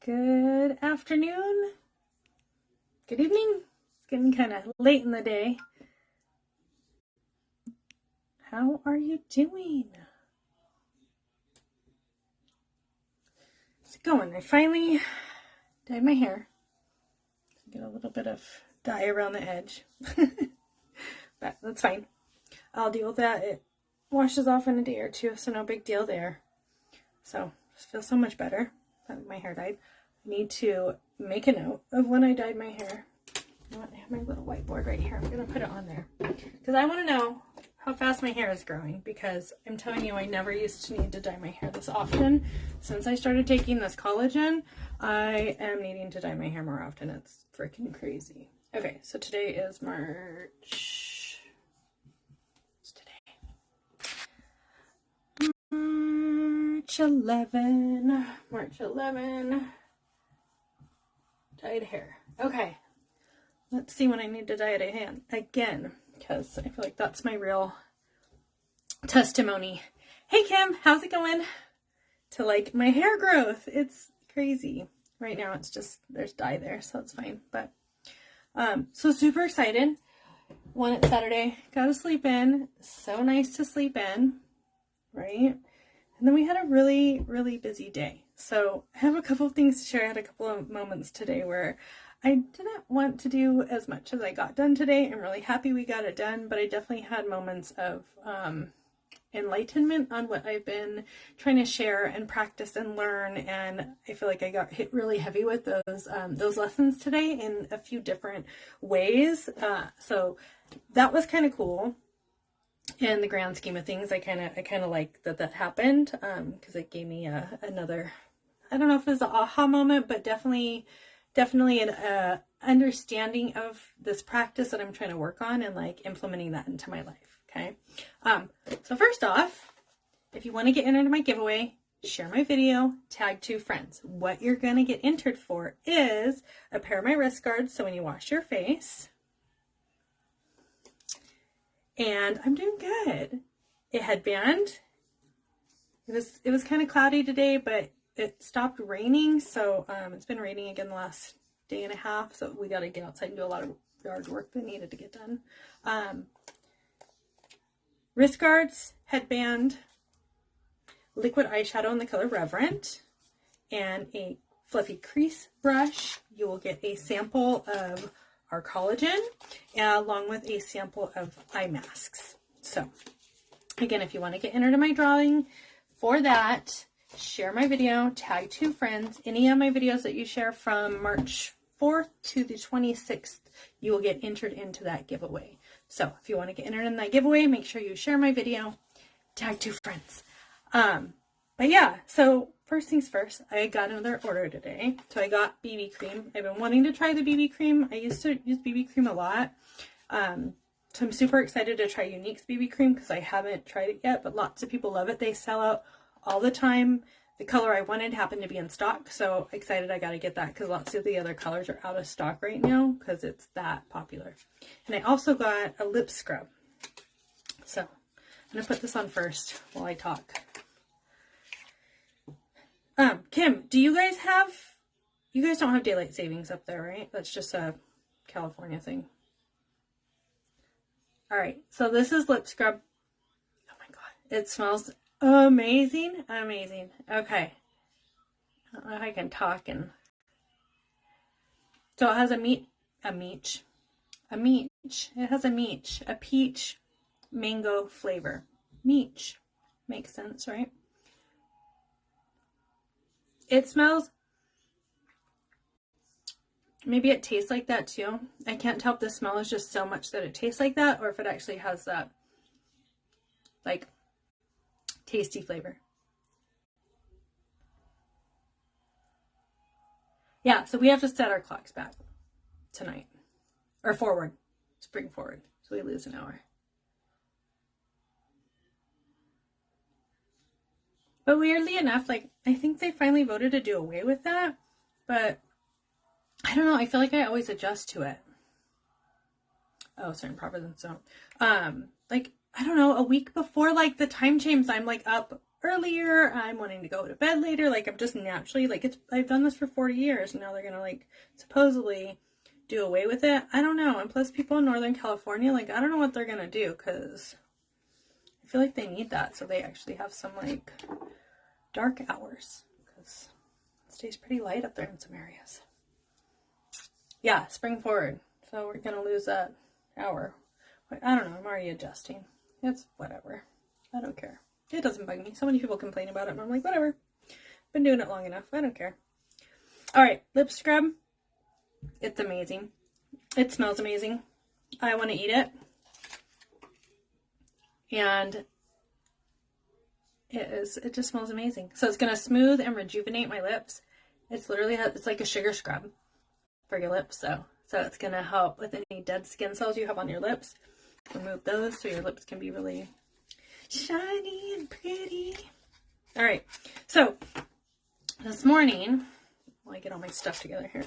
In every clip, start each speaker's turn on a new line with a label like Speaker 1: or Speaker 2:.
Speaker 1: Good afternoon, good evening. It's getting kind of late in the day. How are you doing? How's it going? I finally dyed my hair. Get a little bit of dye around the edge, but that's fine. I'll deal with that. It washes off in a day or two, so no big deal there. So just feel so much better that my hair dyed. I need to make a note of when I dyed my hair. You know what? I have my little whiteboard right here. I'm going to put it on there because I want to know how fast my hair is growing, because I'm telling you, I never used to need to dye my hair this often. Since I started taking this collagen, I am needing to dye my hair more often. It's freaking crazy. Okay, so today is March. What's today? March 11. March 11. Dyed hair. Okay. Let's see when I need to dye it again, because I feel like that's my real testimony. Hey Kim, how's it going? To like my hair growth. It's crazy. Right now it's just, there's dye there, so it's fine. But so super excited. Won it Saturday. Got to sleep in. So nice to sleep in, right? And then we had a really, really busy day. So I have a couple of things to share. I had a couple of moments today where I didn't want to do as much as I got done today. I'm really happy we got it done, but I definitely had moments of enlightenment on what I've been trying to share and practice and learn. And I feel like I got hit really heavy with those lessons today in a few different ways. So that was kind of cool. In the grand scheme of things, I kind of like that happened, because it gave me another, I don't know if it was an aha moment, but definitely an understanding of this practice that I'm trying to work on and like implementing that into my life. Okay. So first off, if you want to get entered into my giveaway, share my video, tag 2 friends. What you're going to get entered for is a pair of my wrist guards. So when you wash your face, and I'm doing good. A headband. It was kind of cloudy today, but it stopped raining. So it's been raining again the last day and a half. So we got to get outside and do a lot of yard work that needed to get done. Wrist guards, headband, liquid eyeshadow in the color Reverent, and a fluffy crease brush. You will get a sample of our collagen, along with a sample of eye masks. So again, if you want to get entered in my drawing for that, share my video, tag 2 friends. Any of my videos that you share from March 4th to the 26th, you will get entered into that giveaway. So if you want to get entered in that giveaway, make sure you share my video, tag 2 friends. But yeah, so first things first, I got another order today. So I got BB cream. I've been wanting to try the BB cream. I used to use BB cream a lot. So I'm super excited to try Younique's BB cream because I haven't tried it yet, but lots of people love it. They sell out all the time. The color I wanted happened to be in stock, so excited I got to get that because lots of the other colors are out of stock right now because it's that popular. And I also got a lip scrub. So I'm going to put this on first while I talk. Kim, do you guys don't have daylight savings up there, right? That's just a California thing. All right, so this is lip scrub. Oh my God, it smells amazing, amazing. Okay, I don't know if I can talk and. So it has it has a peach mango flavor. Meech, makes sense, right? It smells, maybe it tastes like that too. I can't tell if the smell is just so much that it tastes like that or if it actually has that like tasty flavor. Yeah, so we have to set our clocks back tonight. Or forward. Spring forward. So we lose an hour. But weirdly enough, like, I think they finally voted to do away with that. But I don't know. I feel like I always adjust to it. Oh, certain provinces don't. Like, I don't know, a week before, like, the time change, I'm, like, up earlier. I'm wanting to go to bed later. Like, I'm just naturally, like, I've done this for 40 years, and now they're gonna, like, supposedly do away with it. I don't know. And plus, people in Northern California, like, I don't know what they're gonna do, because I feel like they need that, so they actually have some, like, dark hours, because it stays pretty light up there in some areas. Yeah, spring forward. So we're gonna lose that hour. I don't know. I'm already adjusting. It's whatever. I don't care. It doesn't bug me. So many people complain about it, and I'm like, whatever. Been doing it long enough. I don't care. All right, lip scrub. It's amazing. It smells amazing. I want to eat it. And it just smells amazing. So it's going to smooth and rejuvenate my lips. It's literally, it's like a sugar scrub for your lips. So it's going to help with any dead skin cells you have on your lips. Remove those so your lips can be really shiny and pretty. All right. So this morning, while I get all my stuff together here.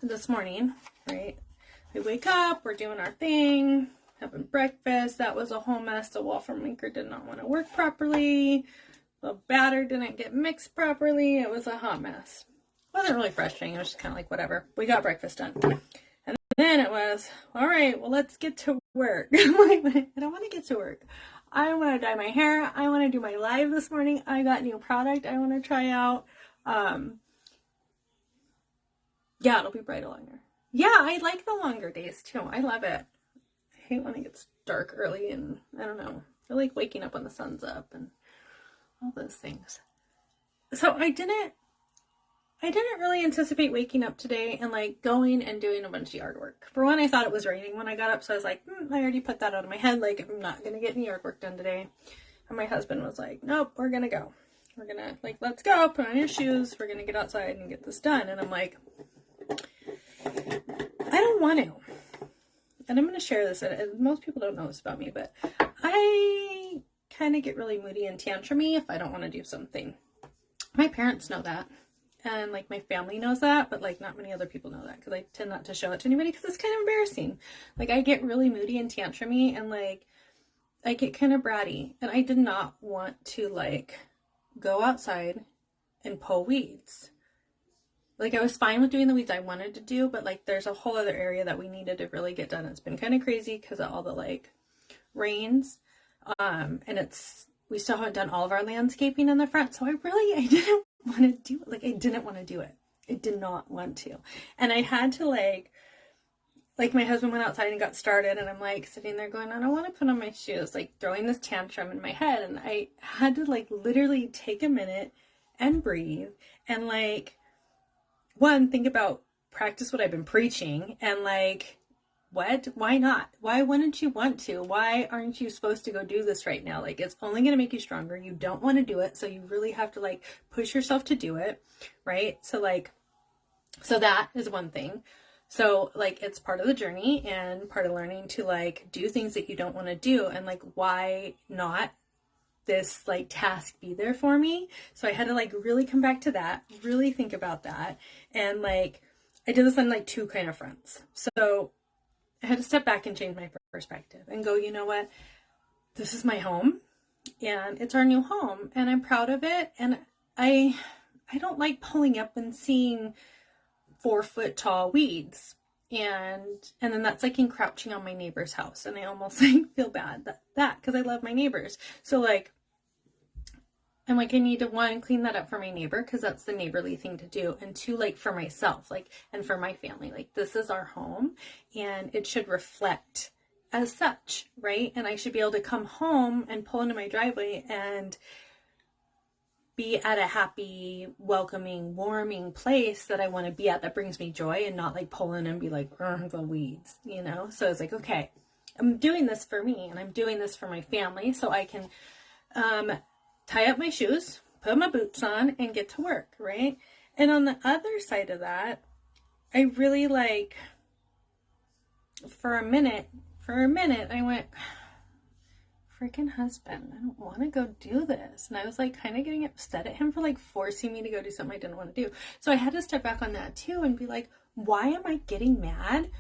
Speaker 1: This morning, right, we wake up, we're doing our thing, having breakfast. That was a whole mess. The waffle maker did not want to work properly. The batter didn't get mixed properly. It was a hot mess. It wasn't really frustrating. It was just kind of like, whatever. We got breakfast done. And then it was, all right, well, let's get to work. I'm like, I don't want to get to work. I want to dye my hair. I want to do my live this morning. I got new product I want to try out. Yeah, it'll be bright longer. Yeah, I like the longer days too. I love it. I hate when it gets dark early, and I don't know. I like waking up when the sun's up and all those things. So I didn't really anticipate waking up today and like going and doing a bunch of yard work. For one, I thought it was raining when I got up, so I was like, I already put that out of my head. Like, I'm not gonna get any yard work done today. And my husband was like, nope, we're gonna go. We're gonna, like, let's go, put on your shoes. We're gonna get outside and get this done. And I'm like, I don't want to. And I'm going to share this, and most people don't know this about me, but I kind of get really moody and tantrumy if I don't want to do something. My parents know that, and like my family knows that, but like not many other people know that, because I tend not to show it to anybody because it's kind of embarrassing. Like, I get really moody and tantrumy, and like I get kind of bratty, and I did not want to like go outside and pull weeds. Like, I was fine with doing the weeds I wanted to do, but like there's a whole other area that we needed to really get done. It's been kind of crazy because of all the like rains. And we still haven't done all of our landscaping in the front. So I didn't want to do it. Like, I didn't want to do it. I did not want to. And I had to like my husband went outside and got started, and I'm like sitting there going, I don't want to put on my shoes, like throwing this tantrum in my head. And I had to like literally take a minute and breathe and like, one, think about, practice what I've been preaching, and like, what? Why not? Why wouldn't you want to? Why aren't you supposed to go do this right now? Like, it's only going to make you stronger. You don't want to do it, so you really have to like push yourself to do it, right? So that is one thing. So like, it's part of the journey and part of learning to like do things that you don't want to do, and like, why not this like task be there for me? So I had to like really come back to that, really think about that. And like, I did this on like two kind of fronts. So I had to step back and change my perspective and go, you know what? This is my home, and it's our new home, and I'm proud of it. And I don't like pulling up and seeing 4-foot tall weeds. And then that's like encroaching on my neighbor's house. And I almost like feel bad that because I love my neighbors. So like, I'm like, I need to, one, clean that up for my neighbor, because that's the neighborly thing to do. And two, like for myself, like, and for my family, like, this is our home and it should reflect as such, right? And I should be able to come home and pull into my driveway and be at a happy, welcoming, warming place that I want to be at, that brings me joy, and not like pull in and be like, the weeds, you know? So it's like, okay, I'm doing this for me, and I'm doing this for my family, so I can, tie up my shoes, put my boots on, and get to work, right? And on the other side of that, I really like, for a minute, I went, freaking husband, I don't want to go do this. And I was like kind of getting upset at him for like forcing me to go do something I didn't want to do. So I had to step back on that too and be like, why am I getting mad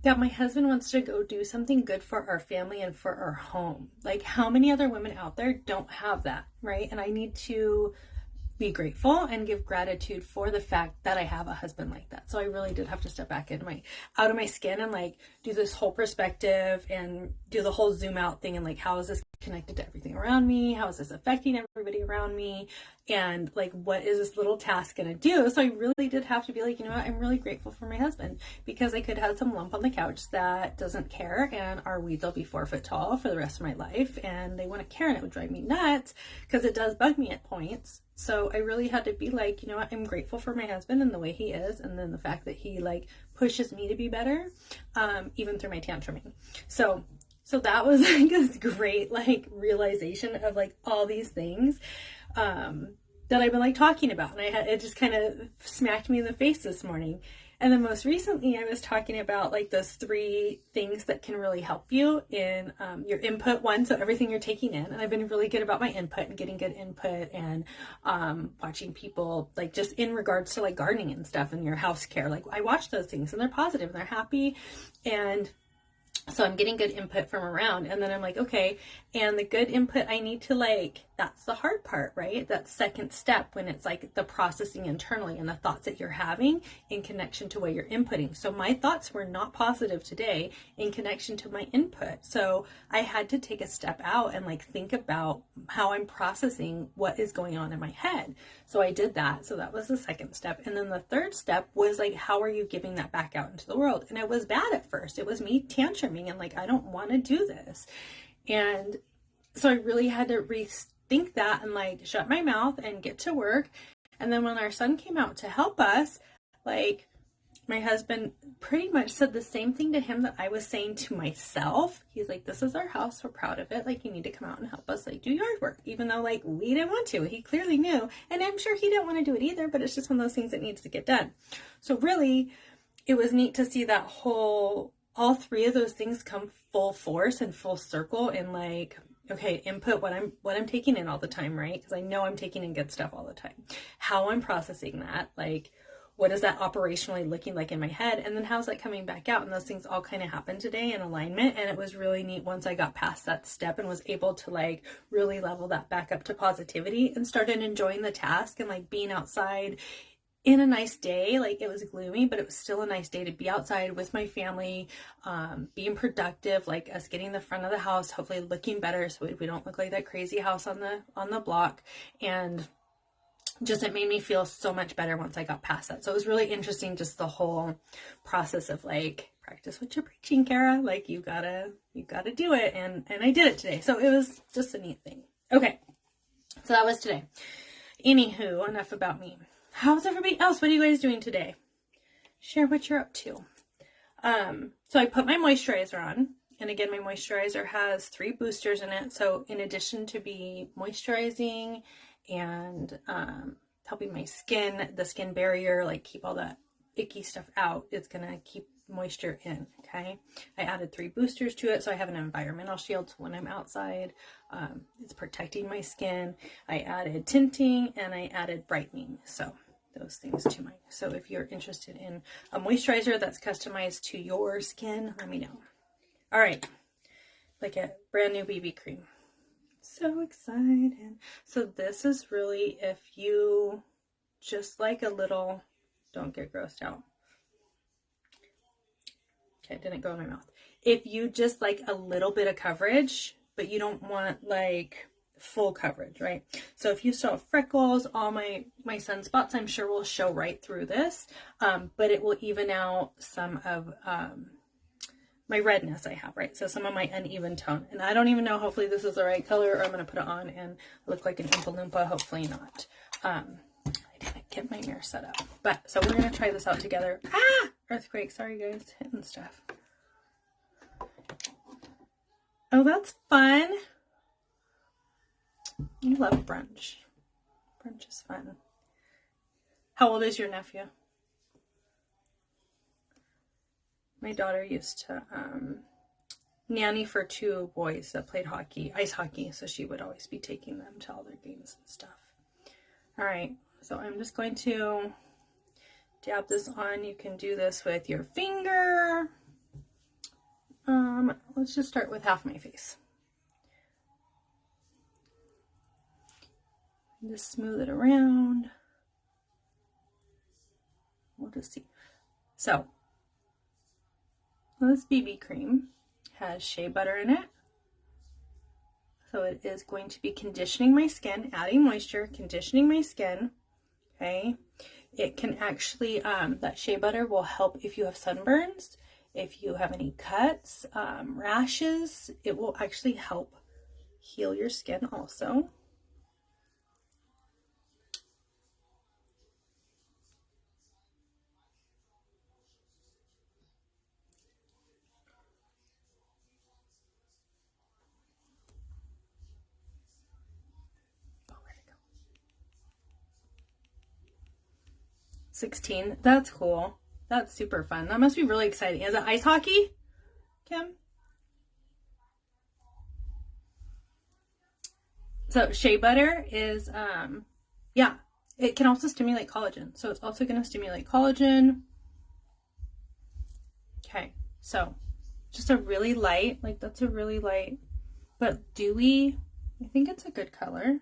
Speaker 1: that my husband wants to go do something good for our family and for our home. Like, how many other women out there don't have that, right? And I need to be grateful and give gratitude for the fact that I have a husband like that. So I really did have to step back out of my skin and like do this whole perspective and do the whole zoom out thing and like, how is this connected to everything around me? How is this affecting everybody around me? And like, what is this little task gonna do? So I really did have to be like, you know what, I'm really grateful for my husband, because I could have some lump on the couch that doesn't care, and our weeds will be 4 foot tall for the rest of my life, and they wouldn't care, and it would drive me nuts because it does bug me at points. So I really had to be like, you know what, I'm grateful for my husband and the way he is, and then the fact that he like pushes me to be better, even through my tantruming. So that was like this great like realization of like all these things that I've been like talking about, and it just kind of smacked me in the face this morning. And then most recently, I was talking about like those 3 things that can really help you in your input one. So everything you're taking in. And I've been really good about my input and getting good input, and watching people like just in regards to like gardening and stuff and your house care. Like I watch those things and they're positive and they're happy. And so I'm getting good input from around, and then I'm like, okay, and the good input I need to like, that's the hard part, right? That second step when it's like the processing internally and the thoughts that you're having in connection to what you're inputting. So my thoughts were not positive today in connection to my input. So I had to take a step out and like think about how I'm processing what is going on in my head. So I did that. So that was the second step. And then the third step was like, how are you giving that back out into the world? And it was bad at first. It was me tantruming and like, I don't want to do this. And so I really had to rethink that and like shut my mouth and get to work. And then when our son came out to help us, like my husband pretty much said the same thing to him that I was saying to myself. He's like, this is our house. We're proud of it. Like, you need to come out and help us like do yard work, even though like we didn't want to. He clearly knew. And I'm sure he didn't want to do it either, but it's just one of those things that needs to get done. So really, it was neat to see that all 3 of those things come full force and full circle, and like, okay, input what I'm taking in all the time, right? Because I know I'm taking in good stuff all the time. How I'm processing that, like, what is that operationally looking like in my head? And then how's that coming back out? And those things all kind of happened today in alignment. And it was really neat once I got past that step and was able to like really level that back up to positivity and started enjoying the task and like being outside in a nice day. Like, it was gloomy, but it was still a nice day to be outside with my family, being productive, like us getting the front of the house, hopefully looking better so we don't look like that crazy house on the block. And just, it made me feel so much better once I got past that. So it was really interesting, just the whole process of like, practice what you're preaching, Kara. Like, you gotta do it. And I did it today. So it was just a neat thing. Okay. So that was today. Anywho, enough about me. How's everybody else? What are you guys doing today? Share what you're up to. So I put my moisturizer on, and again, my moisturizer has 3 boosters in it. So in addition to be moisturizing and helping my skin, the skin barrier, like keep all that icky stuff out, it's gonna keep moisture in. Okay, I added 3 boosters to it, so I have an environmental shield, so when I'm outside, it's protecting my skin. I added tinting and I added brightening, so those things to mine. So if you're interested in a moisturizer that's customized to your skin, let me know. All right, like a brand new BB cream. So excited. So this is really, if you just like a little, don't get grossed out. Okay, it didn't go in my mouth. If you just like a little bit of coverage, but you don't want like full coverage, right? So if you still have freckles, all my sunspots, I'm sure will show right through this, but it will even out some of my redness I have, right? So some of my uneven tone. And I don't even know, hopefully this is the right color, or I'm going to put it on and look like an Oompa Loompa. Hopefully not. I didn't get my mirror set up. But, so we're going to try this out together. Ah! Earthquake. Sorry, guys. Hitting stuff. Oh, that's fun. You love brunch. Brunch is fun. How old is your nephew? My daughter used to nanny for 2 boys that played hockey, ice hockey, so she would always be taking them to all their games and stuff. All right, so I'm just going to dab this on. You can do this with your finger, Let's just start with half my face. Just smooth it around. We'll just see. So, this BB cream has shea butter in it. So it is going to be conditioning my skin, adding moisture, conditioning my skin. Okay. It can actually, that shea butter will help if you have sunburns, if you have any cuts, rashes. It will actually help heal your skin also. Oh, where'd it go? 16. That's cool. That's super fun. That must be really exciting. Is it ice hockey, Kim? So shea butter is, yeah, it can also stimulate collagen. So it's also going to stimulate collagen. Okay, so just a really light, like that's a really light, but dewy. I think it's a good color.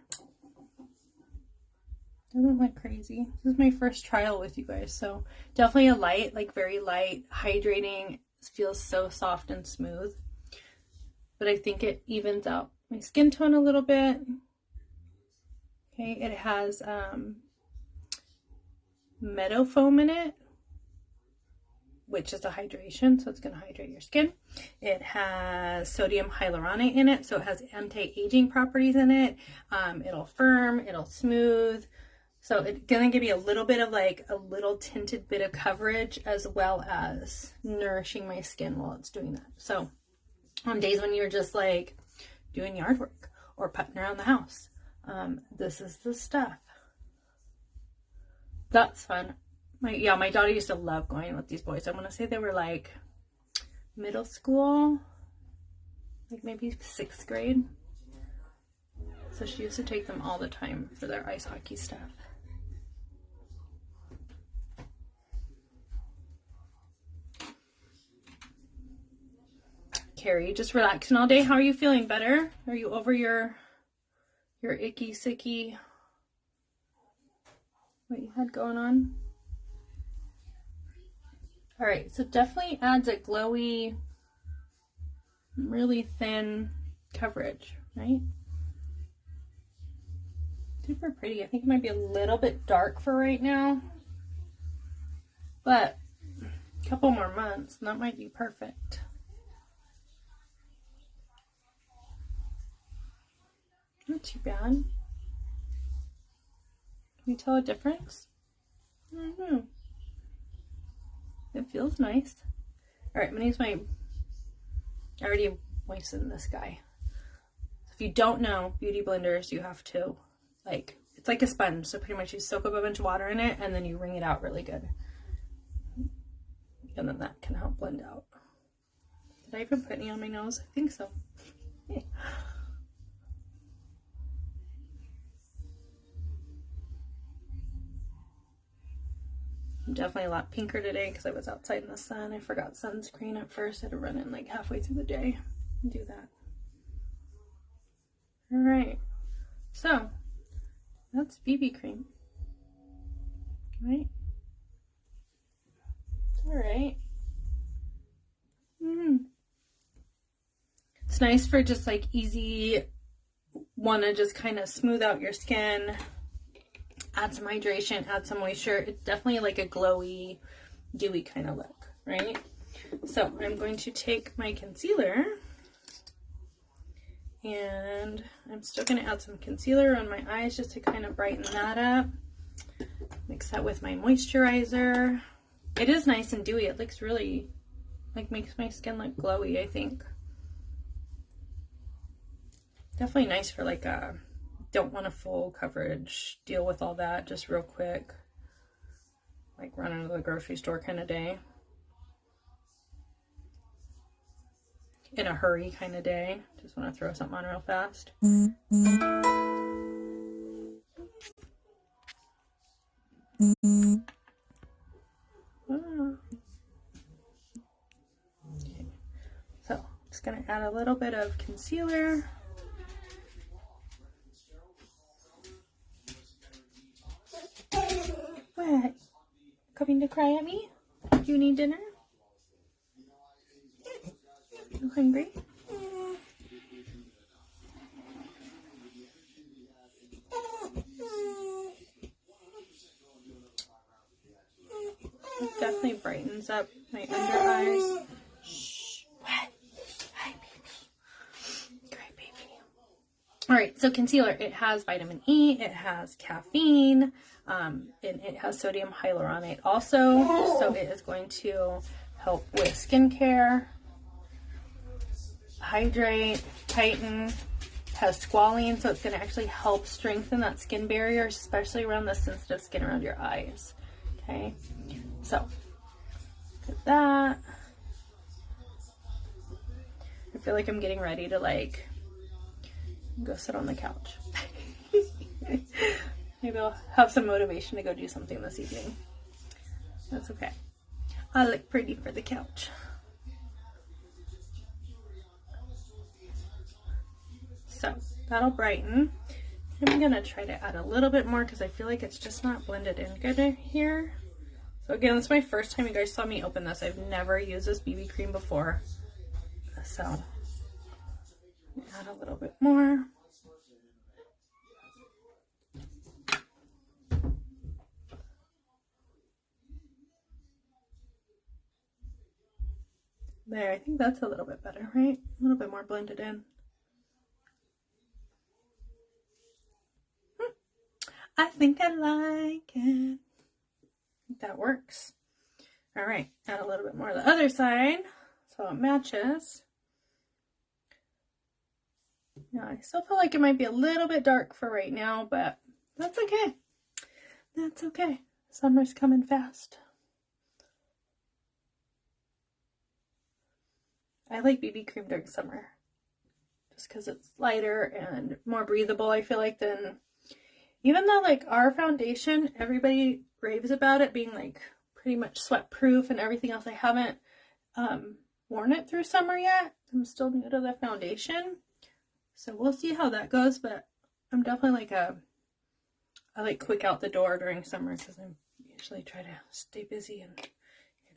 Speaker 1: Doesn't look crazy. This is my first trial with you guys, so definitely a light, like very light, hydrating. It feels so soft and smooth, but I think it evens out my skin tone a little bit. Okay, it has meadow foam in it, which is a hydration, so it's going to hydrate your skin. It has sodium hyaluronate in it, so it has anti-aging properties in it. It'll firm, it'll smooth. So it's going to give you a little bit of like a little tinted bit of coverage, as well as nourishing my skin while it's doing that. So on days when you're just like doing yard work or putting around the house, this is the stuff. That's fun. My daughter used to love going with these boys. I want to say they were like middle school, like maybe 6th grade. So she used to take them all the time for their ice hockey stuff. Carrie, just relaxing all day. How are you feeling? Better? Are you over your icky, sicky, what you had going on? All right, so definitely adds a glowy, really thin coverage, right? Super pretty. I think it might be a little bit dark for right now, but a couple more months and that might be perfect. Not too bad. Can you tell a difference? I don't know. It feels nice. All right, I'm gonna use I already moistened this guy. If you don't know beauty blenders, you have to, like, it's like a sponge. So pretty much you soak up a bunch of water in it and then you wring it out really good. And then that can help blend out. Did I even put any on my nose? I think so. I'm definitely a lot pinker today because I was outside in the sun. I forgot sunscreen at first. I had to run in like halfway through the day and do that. All right, so that's BB cream. Right? It's all right. It's nice for just like easy, want to just kind of smooth out your skin, add some hydration, add some moisture. It's definitely like a glowy, dewy kind of look, right? So I'm going to take my concealer and I'm still going to add some concealer on my eyes just to kind of brighten that up. Mix that with my moisturizer. It is nice and dewy. It looks really, like, makes my skin look glowy, I think. Definitely nice for like a don't want a full coverage, deal with all that just real quick, like running to the grocery store kind of day, in a hurry kind of day, just want to throw something on real fast. Okay. So going to add a little bit of concealer. What? Coming to cry at me? Do you need dinner? You hungry? It definitely brightens up my under eyes. Shh. What? Hi, baby. Cry, baby. Alright, so concealer. It has vitamin E. It has caffeine. And it has sodium hyaluronate also. So it is going to help with skincare. Hydrate, tighten. Has squalene, so it's going to actually help strengthen that skin barrier, especially around the sensitive skin around your eyes. Okay, so look at that. I feel like I'm getting ready to like go sit on the couch. Maybe I'll have some motivation to go do something this evening. That's okay. I look pretty for the couch. So that'll brighten. I'm gonna try to add a little bit more because I feel like it's just not blended in good here. So again, this is my first time you guys saw me open this. I've never used this BB cream before. So add a little bit more. There, I think that's a little bit better, right? A little bit more blended in. I think I like it. I think that works. All right, add a little bit more on the other side so it matches. Now, I still feel like it might be a little bit dark for right now, but that's okay. That's okay. Summer's coming fast. I like BB cream during summer just because it's lighter and more breathable, I feel like, than even though like our foundation, everybody raves about it being like pretty much sweat proof and everything else. I haven't worn it through summer yet. I'm still new to the foundation, so we'll see how that goes, but I'm definitely like I like quick out the door during summer because I usually try to stay busy and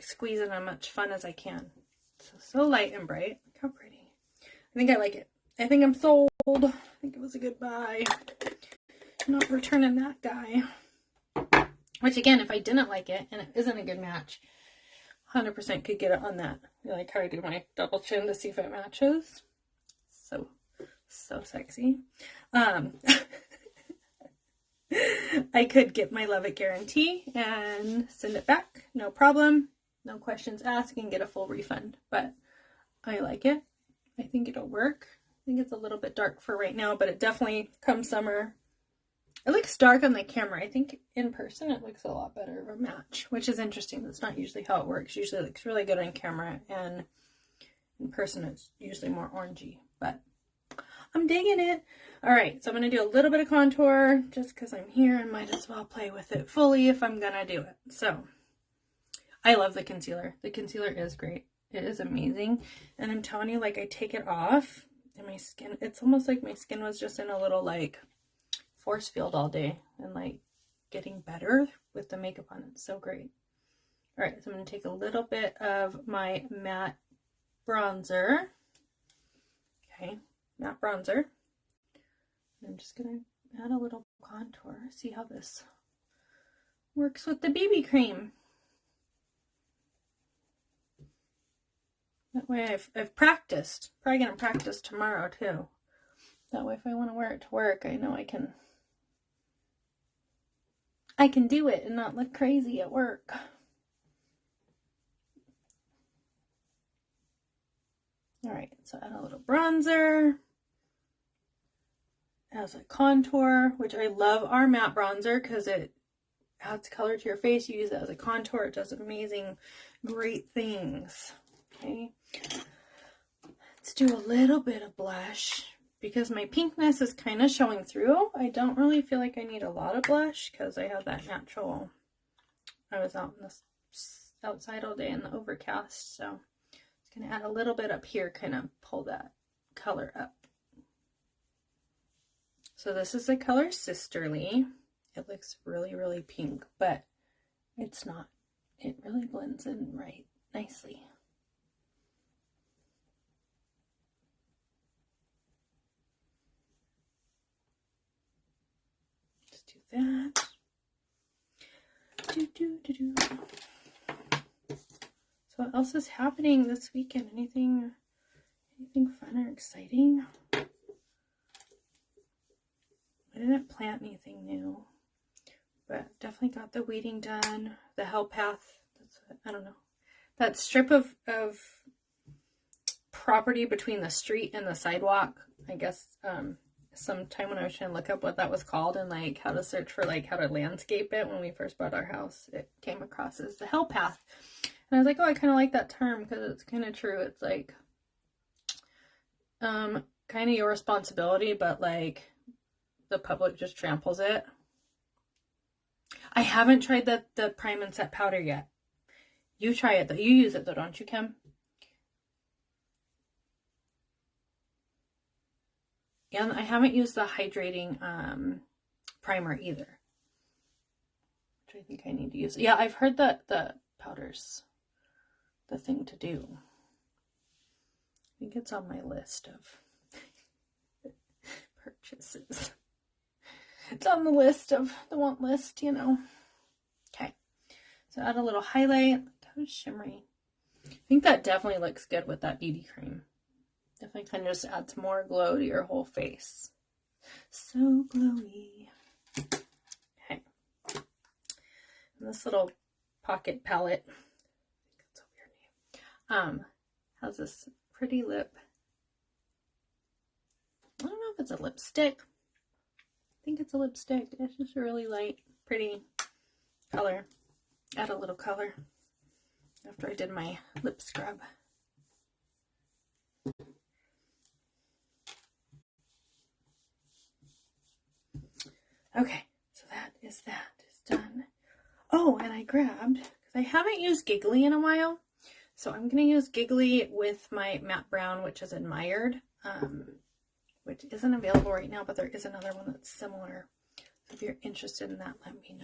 Speaker 1: squeeze in as much fun as I can. So light and bright. Look how pretty. I think I like it. I think I'm sold. I think it was a good buy. Not returning that guy. Which again, if I didn't like it and it isn't a good match, 100% could get it on that. I like how I do my double chin to see if it matches. So sexy. I could get my Love It guarantee and send it back. No problem. No questions asked, and get a full refund. But I like it. I think it'll work. I think it's a little bit dark for right now, but it definitely come summer. It looks dark on the camera. I think in person it looks a lot better of a match, which is interesting. That's not usually how it works. Usually it looks really good on camera, and in person it's usually more orangey, but I'm digging it. All right, so I'm going to do a little bit of contour just because I'm here and might as well play with it fully if I'm going to do it. So I love the concealer. The concealer is great. It is amazing. And I'm telling you, like, I take it off and my skin, it's almost like my skin was just in a little like force field all day and like getting better with the makeup on. It's so great. All right, so I'm going to take a little bit of my matte bronzer. Okay, matte bronzer. I'm just going to add a little contour. See how this works with the BB cream. That way I've practiced. Probably going to practice tomorrow too. That way if I want to wear it to work, I know I can do it and not look crazy at work. All right, so add a little bronzer as a contour, which I love our matte bronzer because it adds color to your face. You use it as a contour. It does amazing, great things. Okay, let's do a little bit of blush because my pinkness is kind of showing through. I don't really feel like I need a lot of blush because I have that natural. I was out in the outside all day in the overcast, so Gonna add a little bit up here, kind of pull that color up. So this is the color Sisterly. It looks really, really pink, but it's not. It really blends in right nicely. Let's do that. So what else is happening this weekend? Anything fun or exciting? I didn't plant anything new, but definitely got the weeding done. The hell path, I don't know. That strip of property between the street and the sidewalk, I guess sometime when I was trying to look up what that was called and like how to search for like how to landscape it when we first bought our house, it came across as the hell path. And I was like, oh, I kind of like that term because it's kind of true. It's like kind of your responsibility, but like the public just tramples it. I haven't tried the Prime and Set powder yet. You try it though. You use it though, don't you, Kim? And I haven't used the hydrating primer either, which I think I need to use. Yeah, I've heard that the powder's the thing to do. I think it's on my list of purchases. It's on the list of the want list, you know. Okay, so add a little highlight. Look how shimmery. I think that definitely looks good with that BB cream. Definitely kind of just adds more glow to your whole face. So glowy. Okay. And this little pocket palette, I think that's a weird name, has this pretty lip. I don't know if it's a lipstick. I think it's a lipstick. It's just a really light, pretty color. Add a little color after I did my lip scrub. Okay, so that is done. Oh, and I grabbed, because I haven't used Giggly in a while, so I'm going to use Giggly with my matte brown, which is Admired, which isn't available right now, but there is another one that's similar. So if you're interested in that, let me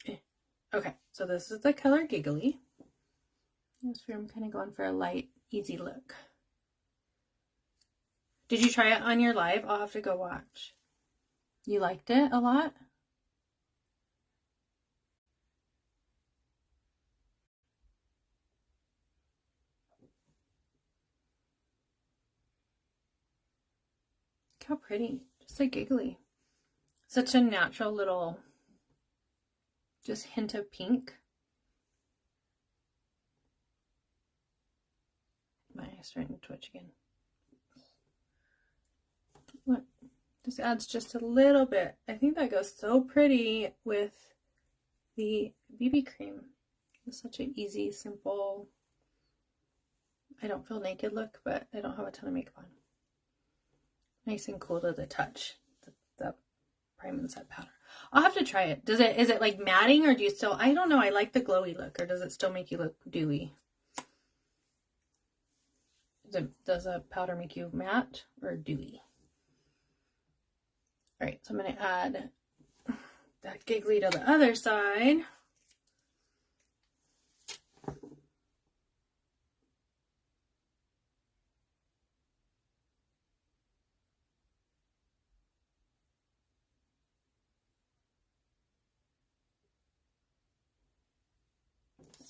Speaker 1: know. Okay, so this is the color Giggly. This where I'm kind of going for a light, easy look. Did you try it on your live? I'll have to go watch. You liked it a lot? Look how pretty. Just like Giggly. Such a natural little, just hint of pink. My eye's starting to twitch again. Look, this adds just a little bit. I think that goes so pretty with the BB cream. It's such an easy, simple, I don't feel naked look, but I don't have a ton of makeup on. Nice and cool to the touch, the Prime and Set powder. I'll have to try it. Is it like matting, or do you still, I don't know, I like the glowy look, or does it still make you look dewy? Does a powder make you matte or dewy? All right, so I'm going to add that Giggly to the other side.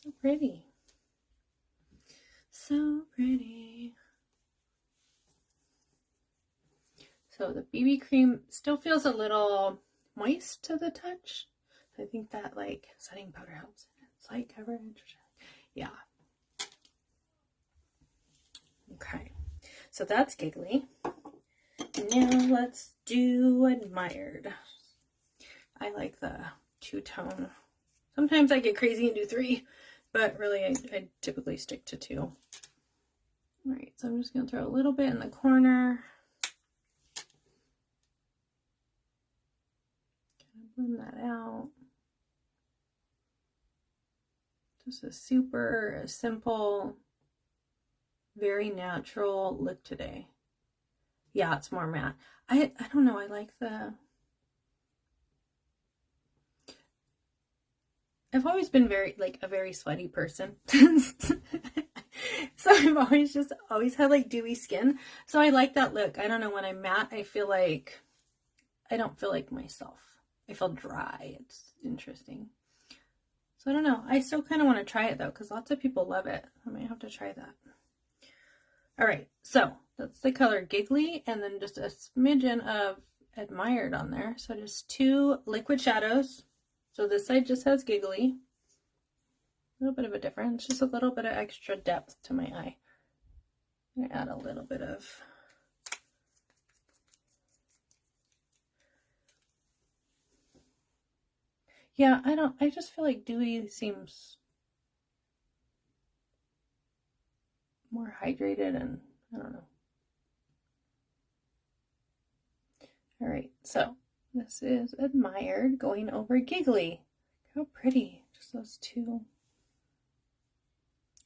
Speaker 1: So pretty. So pretty. So the BB cream still feels a little moist to the touch. I think that like setting powder helps. It's light coverage. Yeah. Okay. So that's Giggly. Now let's do Admired. I like the two-tone. Sometimes I get crazy and do 3, but really I typically stick to 2. All right, so I'm just going to throw a little bit in the corner. Blend that out. Just a super simple, very natural look today. Yeah, it's more matte. I don't know. I like I've always been a very sweaty person. So I've always had like dewy skin. So I like that look. I don't know, when I'm matte, I don't feel like myself. I feel dry. It's interesting. So I don't know. I still kind of want to try it though, because lots of people love it. I might have to try that. All right, so that's the color Giggly, and then just a smidgen of Admired on there. So just 2 liquid shadows. So this side just has Giggly. A little bit of a difference, just a little bit of extra depth to my eye. I'm gonna add a little bit of yeah, I just feel like Dewy seems more hydrated, and I don't know. All right, so this is Admired going over Giggly. How pretty, just those 2.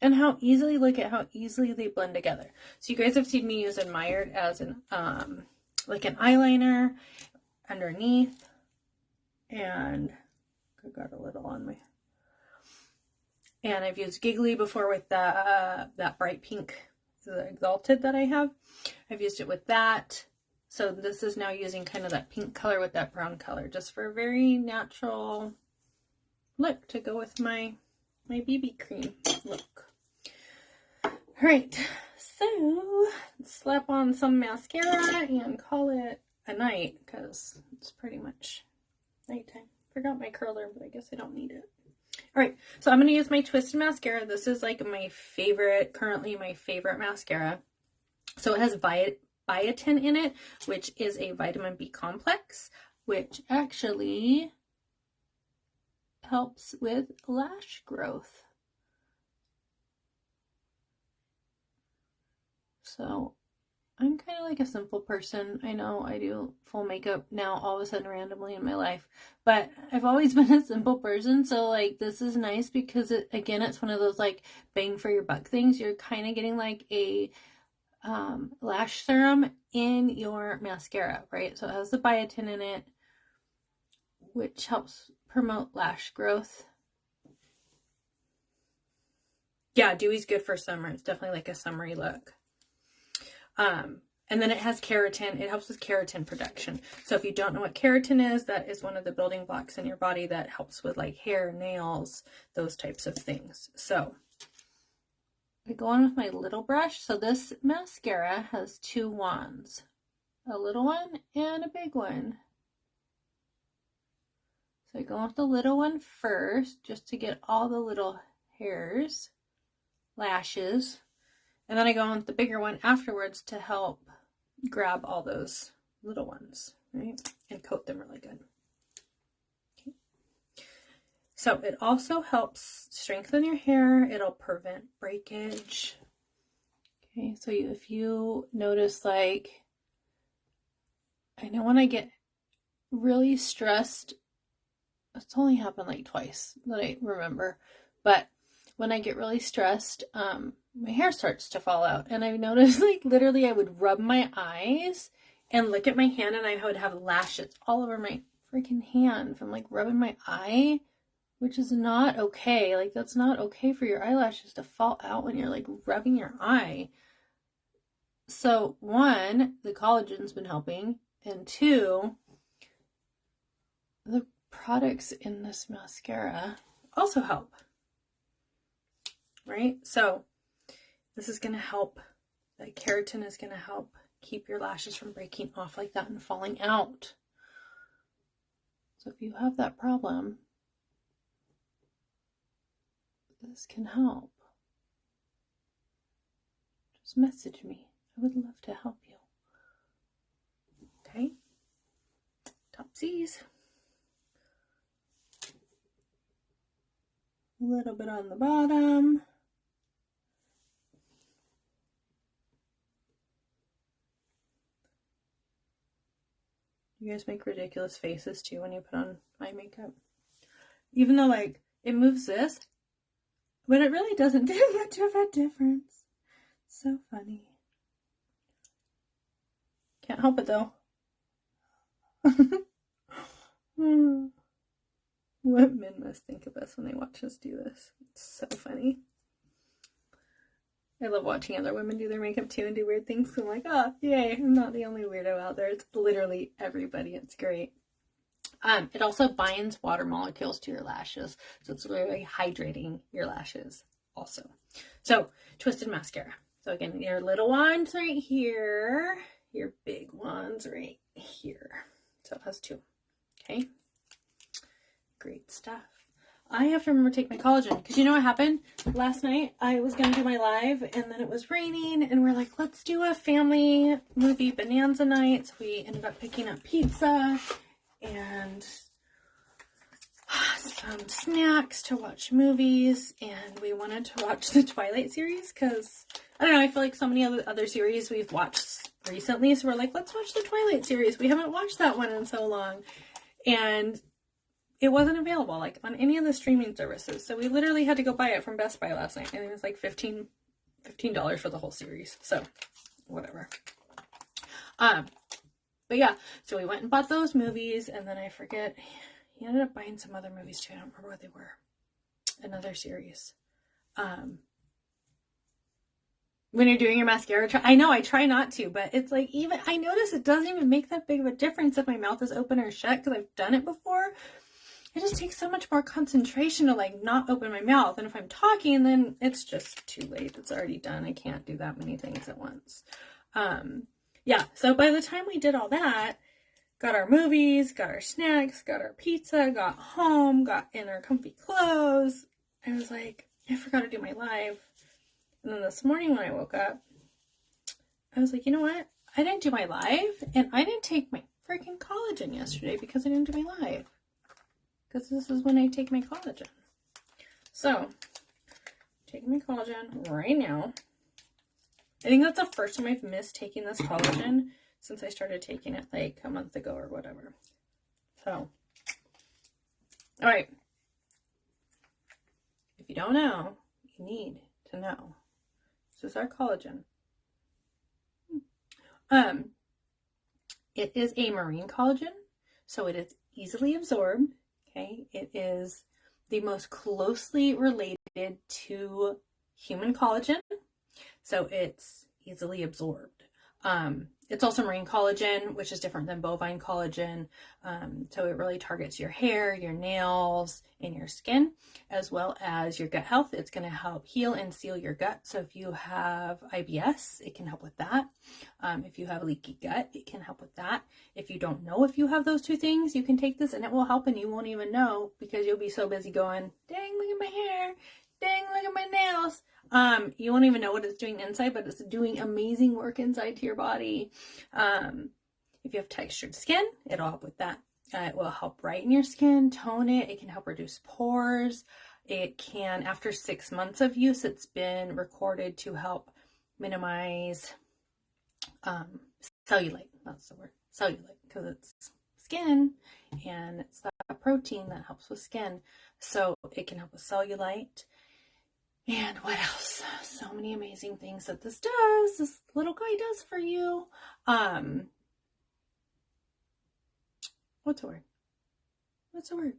Speaker 1: And look at how easily they blend together. So you guys have seen me use Admired as an, like an eyeliner underneath. And I got a little on me. And I've used Giggly before with that bright pink, the Exalted that I have. I've used it with that. So this is now using kind of that pink color with that brown color, just for a very natural look to go with my BB cream look. All right, so slap on some mascara and call it a night, because it's pretty much nighttime. Forgot my curler, but I guess I don't need it. All right, so I'm going to use my Twisted mascara. This is like currently my favorite mascara. So it has biotin in it, which is a vitamin B complex, which actually helps with lash growth. So I'm kind of like a simple person. I know I do full makeup now all of a sudden randomly in my life, but I've always been a simple person. So like this is nice because it's one of those like bang for your buck things. You're kind of getting like a lash serum in your mascara, right? So it has the biotin in it, which helps promote lash growth. Yeah, Dewy's good for summer. It's definitely like a summery look. And then it has keratin. It helps with keratin production. So if you don't know what keratin is, that is one of the building blocks in your body that helps with like hair, nails, those types of things. So I go on with my little brush. So this mascara has 2 wands, a little one and a big one. So I go on with the little one first, just to get all the little hairs, lashes. And then I go on with the bigger one afterwards to help grab all those little ones, right? And coat them really good. Okay. So it also helps strengthen your hair. It'll prevent breakage. Okay, so if you notice, like, I know when I get really stressed, it's only happened like twice that I remember, but when I get really stressed, my hair starts to fall out. And I've noticed, like, literally I would rub my eyes and look at my hand, and I would have lashes all over my freaking hand from like rubbing my eye, which is not okay. Like, that's not okay for your eyelashes to fall out when you're like rubbing your eye. So 1, the collagen's been helping, and 2, the products in this mascara also help, right? So this is going to help, the keratin is going to help keep your lashes from breaking off like that and falling out. So if you have that problem, this can help. Just message me. I would love to help you. Okay? Topsies. A little bit on the bottom. You guys make ridiculous faces too when you put on eye makeup. Even though, like, it moves this, But it really doesn't do much of a difference. So funny. Can't help it though. What men must think of us when they watch us do this. It's so funny. I love watching other women do their makeup too and do weird things. So I'm like, oh, yay, I'm not the only weirdo out there. It's literally everybody. It's great. It also binds water molecules to your lashes. So it's really hydrating your lashes also. So, Twisted Mascara. So again, your little ones right here, your big ones right here. So it has two. Okay. Great stuff. I have to remember to take my collagen because you know what happened? Last night I was going to do my live and then it was raining and we're like, let's do a family movie bonanza night. So we ended up picking up pizza and some snacks to watch movies, and we wanted to watch the Twilight series because, I don't know, I feel like so many other series we've watched recently, so we're like, let's watch the Twilight series. We haven't watched that one in so long, and it wasn't available, like, on any of the streaming services, so we literally had to go buy it from Best Buy last night, and it was like $15 for the whole series, so whatever. But yeah, so we went and bought those movies, and then I forget, he ended up buying some other movies too. I don't remember what they were. Another series. When you're doing your mascara, I know I try not to, but it's like, even, I notice it doesn't even make that big of a difference if my mouth is open or shut because I've done it before. It just takes so much more concentration to like not open my mouth. And if I'm talking, then it's just too late. It's already done. I can't do that many things at once. Yeah, so by the time we did all that, got our movies, got our snacks, got our pizza, got home, got in our comfy clothes, I was like, I forgot to do my live. And then this morning when I woke up, I was like, you know what? I didn't do my live, and I didn't take my freaking collagen yesterday because I didn't do my live. Because this is when I take my collagen. So, taking my collagen right now. I think that's the first time I've missed taking this collagen since I started taking it like a month ago or whatever. So, all right. If you don't know, you need to know. This is our collagen. It is a marine collagen, so it is easily absorbed. Okay, it is the most closely related to human collagen. So it's easily absorbed. It's also marine collagen, which is different than bovine collagen. So it really targets your hair, your nails, and your skin, as well as your gut health. It's going to help heal and seal your gut. So if you have IBS, it can help with that. If you have leaky gut, it can help with that. If you don't know if you have those two things, you can take this and it will help and you won't even know because you'll be so busy going, dang, look at my hair. Dang, look at my nails. You won't even know what it's doing inside, but it's doing amazing work inside to your body. If you have textured skin, it'll help with that. It will help brighten your skin, tone it. It can help reduce pores. It can, after 6 months of use, it's been recorded to help minimize cellulite. That's the word, cellulite, because it's skin and it's that protein that helps with skin. So it can help with cellulite. And what else? So many amazing things that this little guy does for you. What's a word?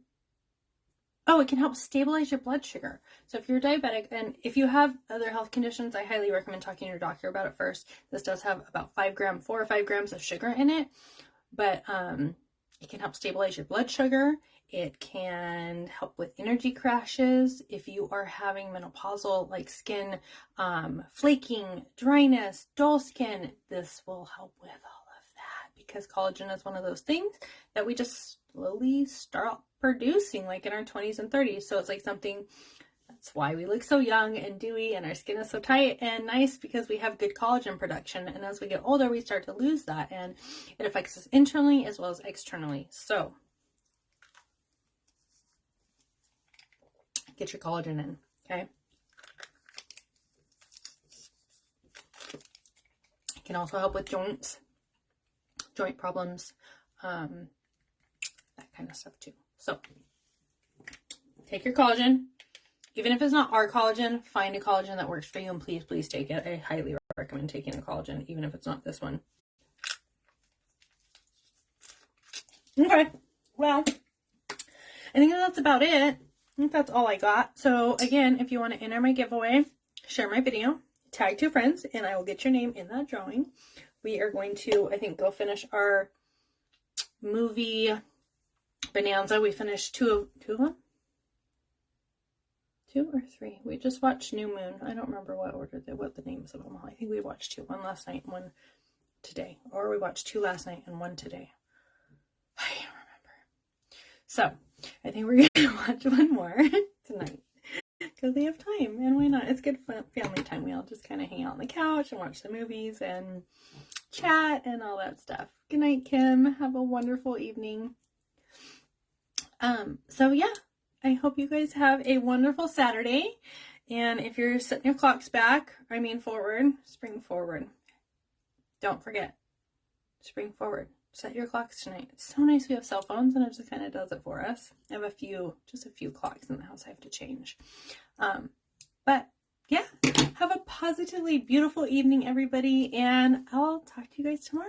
Speaker 1: Oh, it can help stabilize your blood sugar. So if you're diabetic and if you have other health conditions, I highly recommend talking to your doctor about it first. This does have about 4 or 5 grams of sugar in it, but it can help stabilize your blood sugar. It can help with energy crashes. If you are having menopausal like skin flaking, dryness, dull skin, this will help with all of that because collagen is one of those things that we just slowly start producing like in our 20s and 30s. So it's like something, that's why we look so young and dewy and our skin is so tight and nice because we have good collagen production. And as we get older, we start to lose that and it affects us internally as well as externally. So get your collagen in, okay? It can also help with joints, joint problems, that kind of stuff too. So take your collagen, Even if it's not our collagen, find a collagen that works for you and please, please take it. I highly recommend taking a collagen, even if it's not this one. Okay, well, I think that's about it. I think that's all I got. So again, if you want to enter my giveaway, share my video, tag 2 friends, and I will get your name in that drawing. We are going to, I think, go finish our movie Bonanza. We finished two of them? 2 or 3? We just watched New Moon. I don't remember what the names of them are. I think we watched 2. One last night and one today. Or we watched 2 last night and 1 today. I can't remember. So, I think we're going to watch one more tonight. Because we have time. And why not? It's good fun, family time. We all just kind of hang out on the couch and watch the movies and chat and all that stuff. Good night, Kim. Have a wonderful evening. So yeah, I hope you guys have a wonderful Saturday. And if you're setting your clocks back, forward, spring forward. Don't forget, spring forward. Set your clocks tonight. It's so nice we have cell phones and it just kind of does it for us. I have just a few clocks in the house I have to change. But yeah, have a positively beautiful evening, everybody. And I'll talk to you guys tomorrow.